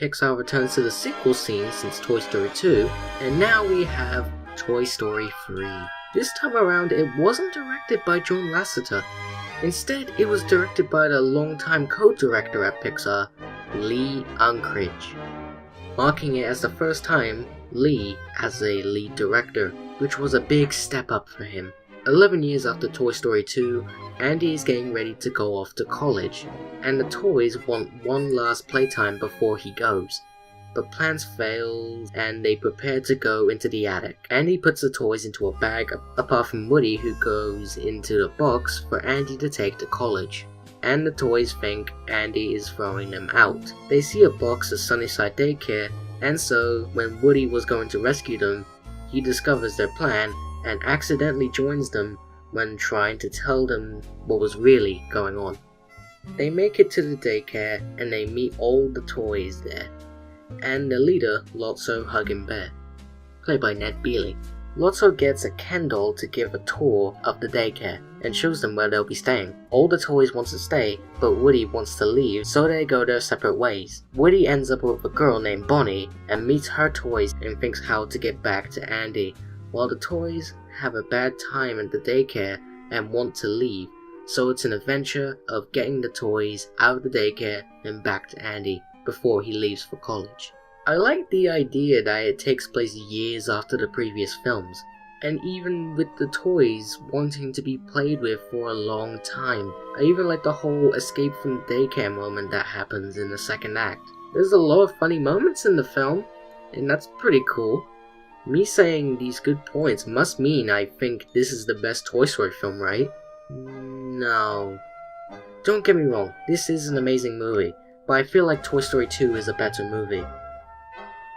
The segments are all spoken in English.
Pixar returns to the sequel scene since Toy Story 2, and now we have Toy Story 3. This time around, it wasn't directed by John Lasseter. Instead, it was directed by the longtime co-director at Pixar, Lee Unkrich, marking it as the first time Lee as a lead director, which was a big step up for him. 11 years after Toy Story 2, Andy is getting ready to go off to college, and the toys want one last playtime before he goes. But plans fail, and they prepare to go into the attic. Andy puts the toys into a bag, apart from Woody, who goes into the box for Andy to take to college. And the toys think Andy is throwing them out. They see a box of Sunnyside Daycare, and so when Woody was going to rescue them, he discovers their plan and accidentally joins them when trying to tell them what was really going on. They make it to the daycare and they meet all the toys there, and the leader, Lotso Hugging Bear, played by Ned Bealey. Lotso gets a Ken doll to give a tour of the daycare and shows them where they'll be staying. All the toys want to stay, but Woody wants to leave, so they go their separate ways. Woody ends up with a girl named Bonnie and meets her toys and thinks how to get back to Andy, while the toys have a bad time at the daycare and want to leave, so it's an adventure of getting the toys out of the daycare and back to Andy before he leaves for college. I like the idea that it takes place years after the previous films, and even with the toys wanting to be played with for a long time. I even like the whole escape from the daycare moment that happens in the second act. There's a lot of funny moments in the film, and that's pretty cool. Me saying these good points must mean I think this is the best Toy Story film, right? No. Don't get me wrong, this is an amazing movie, but I feel like Toy Story 2 is a better movie.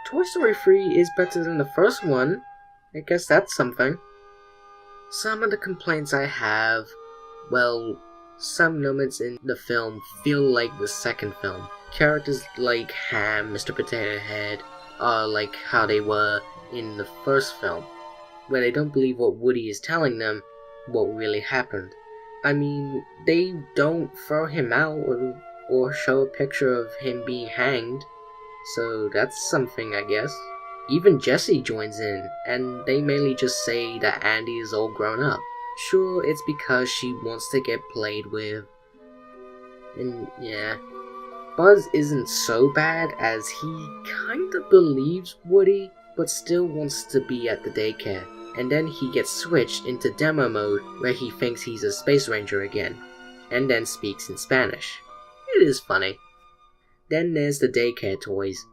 Toy Story 3 is better than the first one. I guess that's something. Some of the complaints I have, well, some moments in the film feel like the second film. Characters like Ham, Mr. Potato Head, are like how they were in the first film, where they don't believe what Woody is telling them what really happened. I mean, they don't throw him out or show a picture of him being hanged, so that's something, I guess. Even Jessie joins in, and they mainly just say that Andy is all grown up. Sure, it's because she wants to get played with, and yeah. Buzz isn't so bad as he kinda believes Woody, but still wants to be at the daycare, and then he gets switched into demo mode where he thinks he's a space ranger again, and then speaks in Spanish. It is funny. Then there's the daycare toys.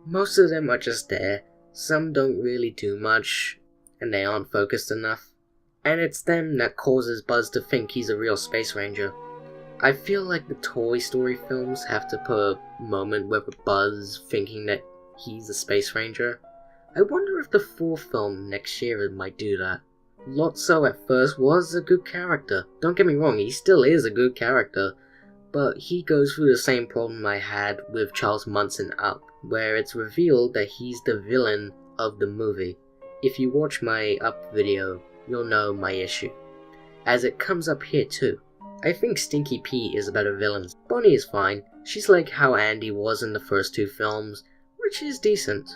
Most of them are just there, some don't really do much, and they aren't focused enough, and it's them that causes Buzz to think he's a real space ranger. I feel like the Toy Story films have to put a moment with Buzz thinking that he's a space ranger. I wonder if the fourth film next year might do that. Lotso at first was a good character. Don't get me wrong, he still is a good character, but he goes through the same problem I had with Charles Manson Up, where it's revealed that he's the villain of the movie. If you watch my Up video, you'll know my issue, as it comes up here too. I think Stinky Pete is a better villain. Bonnie is fine. She's like how Andy was in the first two films, which is decent.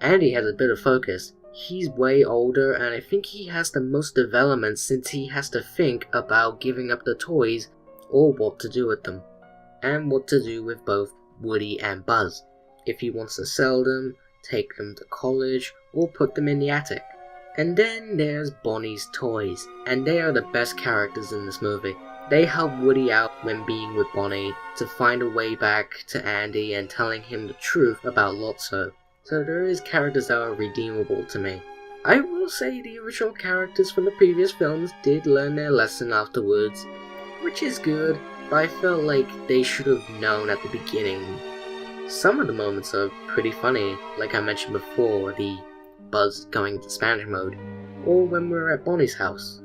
Andy has a bit of focus. He's way older, and I think he has the most development since he has to think about giving up the toys or what to do with them, and what to do with both Woody and Buzz, if he wants to sell them, take them to college, or put them in the attic. And then there's Bonnie's toys, and they are the best characters in this movie. They help Woody out when being with Bonnie to find a way back to Andy and telling him the truth about Lotso. So there is characters that are redeemable to me. I will say the original characters from the previous films did learn their lesson afterwards, which is good, but I felt like they should have known at the beginning. Some of the moments are pretty funny, like I mentioned before, the Buzz going into Spanish mode, or when we're at Bonnie's house,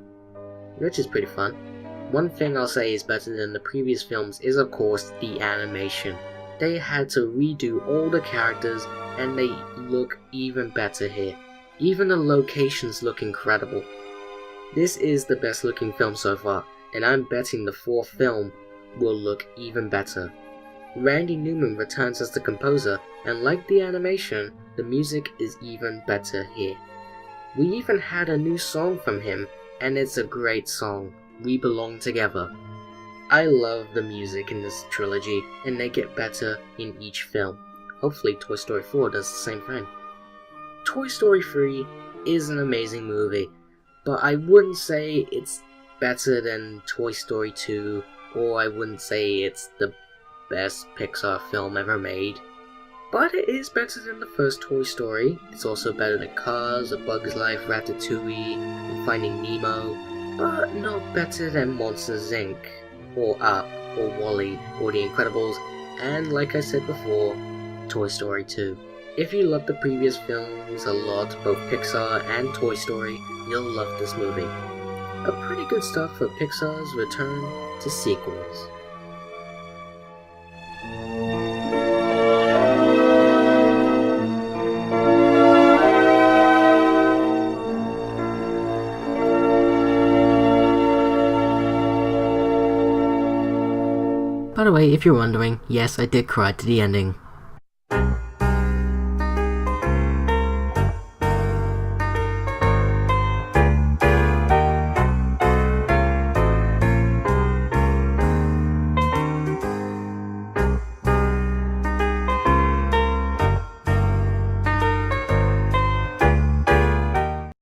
which is pretty fun. One thing I'll say is better than the previous films is of course the animation. They had to redo all the characters and they look even better here. Even the locations look incredible. This is the best looking film so far, and I'm betting the fourth film will look even better. Randy Newman returns as the composer, and like the animation, the music is even better here. We even had a new song from him, and it's a great song, We Belong Together. I love the music in this trilogy, and they get better in each film. Hopefully Toy Story 4 does the same thing. Toy Story 3 is an amazing movie, but I wouldn't say it's better than Toy Story 2, or I wouldn't say it's the best Pixar film ever made. But it is better than the first Toy Story. It's also better than Cars, A Bug's Life, Ratatouille, and Finding Nemo, but not better than Monsters Inc., or Up, or WALL-E, or The Incredibles, and like I said before, Toy Story 2. If you love the previous films a lot, both Pixar and Toy Story, you'll love this movie. A pretty good start for Pixar's return to sequels. By the way, if you're wondering, yes, I did cry to the ending.